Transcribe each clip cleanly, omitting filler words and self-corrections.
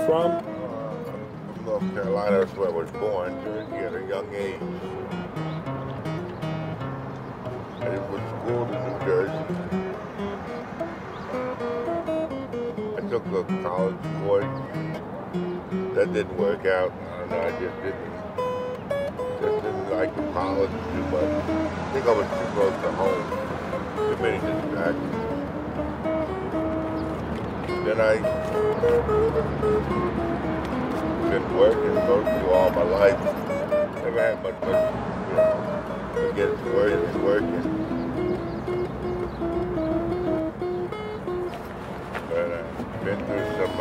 from? From North Carolina, that's where I was born. Jersey at a young age. I went to school in New Jersey. I took a college course. That didn't work out. I don't know, I just didn't like the college too much. I think I was too close to home. Too many distractions. Then I been working mostly all my life. Never had much, to get working. But I've been through some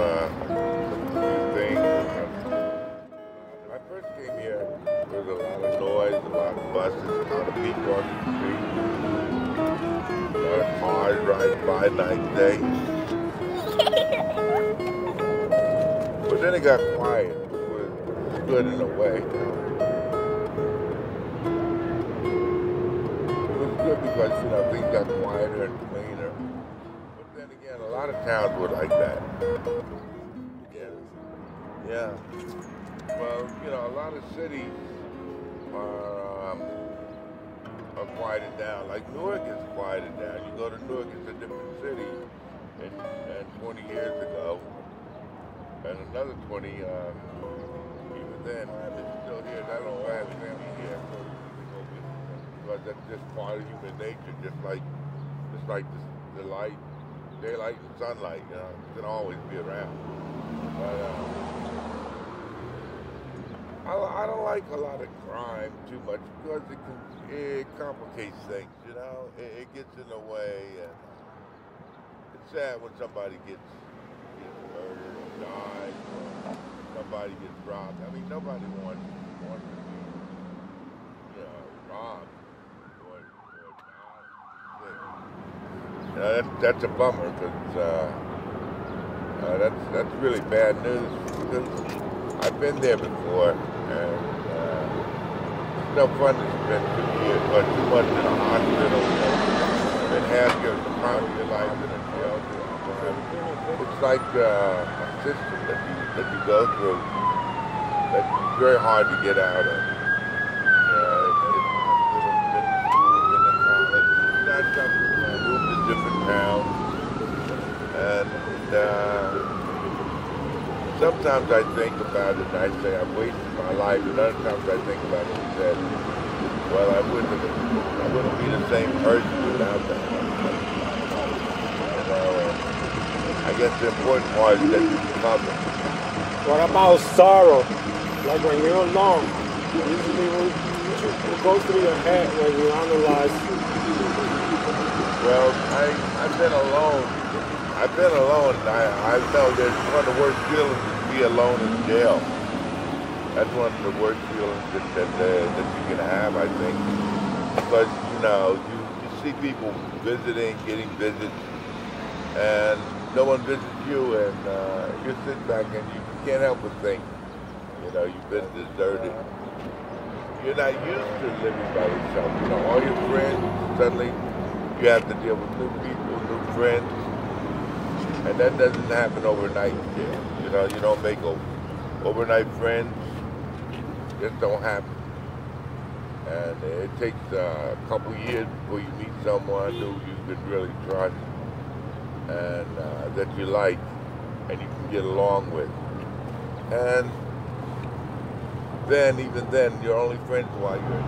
few things. When I first came here, there was a lot of noise, a lot of buses, a lot of people on the street. A lot of cars riding by night and day. But then it got quiet, which was good in a way. It was good because, things got quieter and cleaner. But then again, a lot of towns were like that. Yeah. Well, a lot of cities are quieted down. Like Newark is quieted down. You go to Newark, it's a different city. And 20 years ago, and another 20, even then, I'm still here. I don't have family here, because that's just part of human nature. Just like the light, daylight and sunlight. It can always be around. But I don't like a lot of crime too much because it complicates things. It gets in the way, and it's sad when somebody gets murdered or died, or somebody gets robbed. I mean, nobody wants to be, robbed or die. That's a bummer because that's really bad news because I've been there before, and it's no fun to spend 2 years or 2 months in a hospital. And half your time of your life in a jail. It's like a system that you go through that's very hard to get out of. Not something moved to different towns, and sometimes I think about it and I say I've wasted my life, and other times I think about it and say, well, I wouldn't be the same person without that. I guess the important part is that you recover. What about sorrow? Like when you're alone, usually what goes through your head when you analyze? Well, I've been alone. I know that one of the worst feelings is to be alone in jail. That's one of the worst feelings that you can have, I think. Because, you see people visiting, getting visits, and no one visits you, and you sit back and you can't help but think, you've been deserted. You're not used to living by yourself. All your friends, suddenly you have to deal with new people, new friends, and that doesn't happen overnight. You don't make overnight friends. Just don't happen. And it takes a couple years before you meet someone who you can really trust and that you like and you can get along with. And even then, you're only friends while you're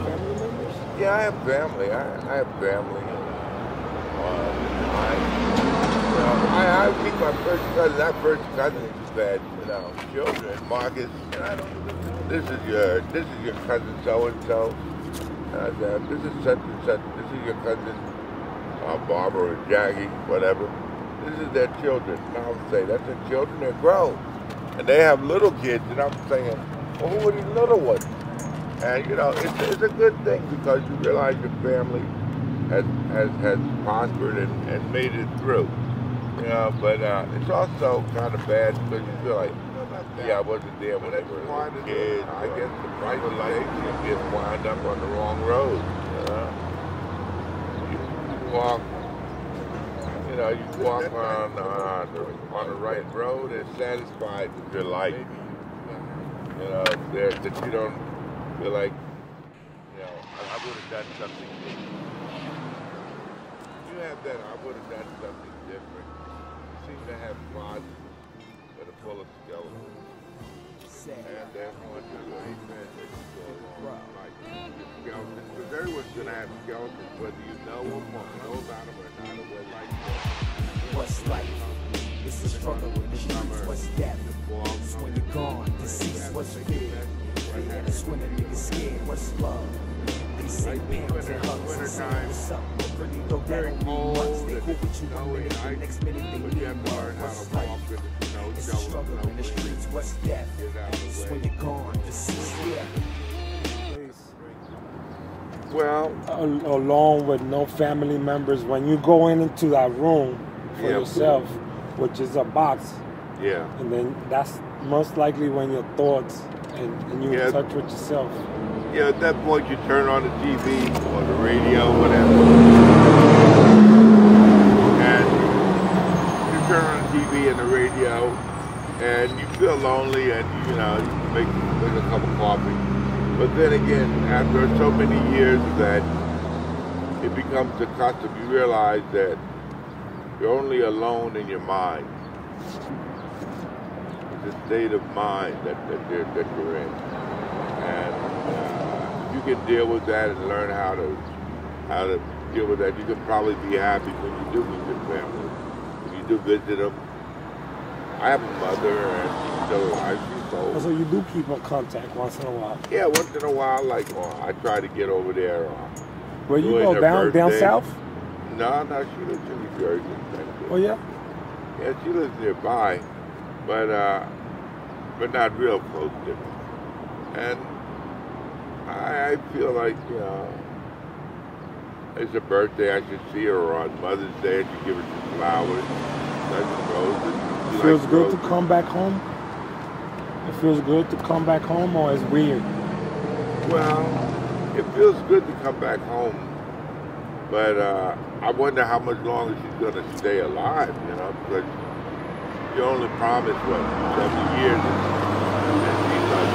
Family members? Yeah, I have family. I have family. I meet my first cousin. That first cousin is that, children. Marcus, this is your cousin so and so. This is such and such. This is your cousin Barbara or Jackie, whatever. This is their children. And I would say, that's their children. They're grown, and they have little kids. And I'm saying, well, who are these little ones? And it's a good thing because you realize your family has prospered and made it through. But it's also kind of bad because you feel like, I wasn't there when they were kids. I guess the price of life can get wound up on the wrong road. You walk, know, you walk on the right road and satisfied with your life. You know, that you don't feel like, you know, I would have done something different. You have that, I would have done something different. You seem to have closets that are full of skeletons. And there's one to the amen that you go along like skeletons. Because everyone's going to have skeletons, whether you know them or know about them or not, or whether like what's life? It's a struggle with the streets. What's death? It's when you're gone. Deceased. What's fear? It's when a nigga scared. What's love? They say pounds and hugs and say what's up. But really though that don't mean much. They go with you 1 minute, the next minute they need more. What's life? It's a struggle in the streets. What's death? It's when you're gone. Deceased. Yeah. well, alone with no family members, when you go into that room for yourself, which is a box, and then that's most likely when your thoughts and you're in touch with yourself. Yeah, at that point you turn on the TV or the radio, whatever, and you turn on the TV and the radio, and you feel lonely, and you know, you make a cup of coffee. But then again, after so many years of that, it becomes a custom. You realize that you're only alone in your mind. It's a state of mind that you're in. And if you can deal with that and learn how to deal with that, you can probably be happy when you do meet your family, when you do visit them. I have a mother, and she's still alive. She's old. So you do keep in contact once in a while? Yeah, once in a while, like I try to get over there. Where you go, down south? No, she lives in New Jersey. Oh, yeah? Yeah, she lives nearby, but not real close to me. And I feel like, you know, it's her birthday, I should see her on Mother's Day, I should give her some flowers, some roses. It feels good to come back home? It feels good to come back home, or it's weird? Well, it feels good to come back home, but I wonder how much longer she's going to stay alive, you know, because you only promised, what, 7 years, and she's like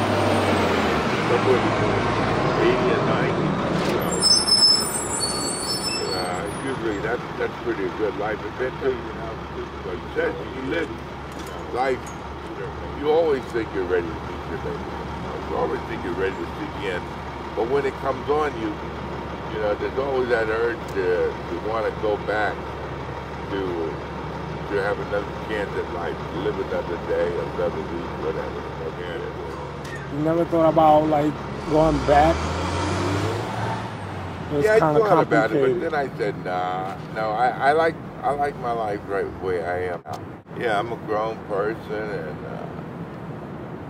somewhere between 80 and 90, you know. Usually that's pretty good life, but then too, you know, like you said, you live life, you always think you're ready to meet your baby. You always think you're ready to see the end. But when it comes on you, you know, there's always that urge to want to go back to have another chance at life, to live another day, another week, whatever. You never thought about, like, going back? Yeah, I thought about it, but then I said, nah, no, I like my life right where I am now. Yeah, I'm a grown person, and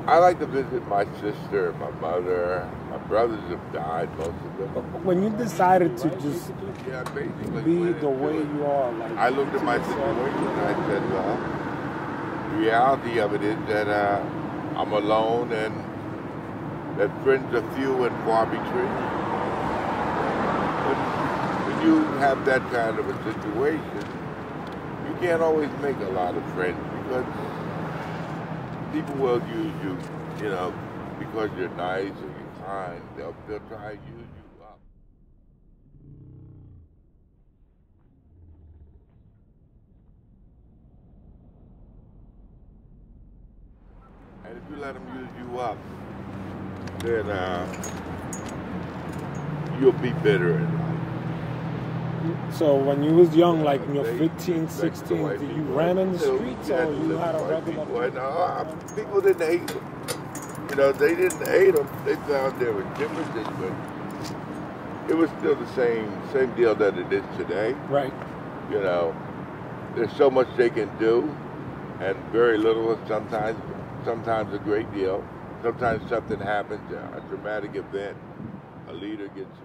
I like to visit my sister, my mother. My brothers have died, most of them. When you decided to just be the way you are, like, I looked at my situation and I said, well, the reality of it is that I'm alone and that friends are few and far between. But when you have that kind of a situation, you can't always make a lot of friends because people will use you, you know, because you're nice or you're kind. They'll try to use you up. And if you let them use you up, then you'll be bitter in life. So when you was young, like when you're 15, 16, did you ran in the streets or you had a regular? No, people didn't hate them. You know, they didn't hate them. They found there were differences, but it was still the same deal that it is today. Right. You know, there's so much they can do, and very little. Sometimes a great deal. Sometimes something happens, a dramatic event, a leader gets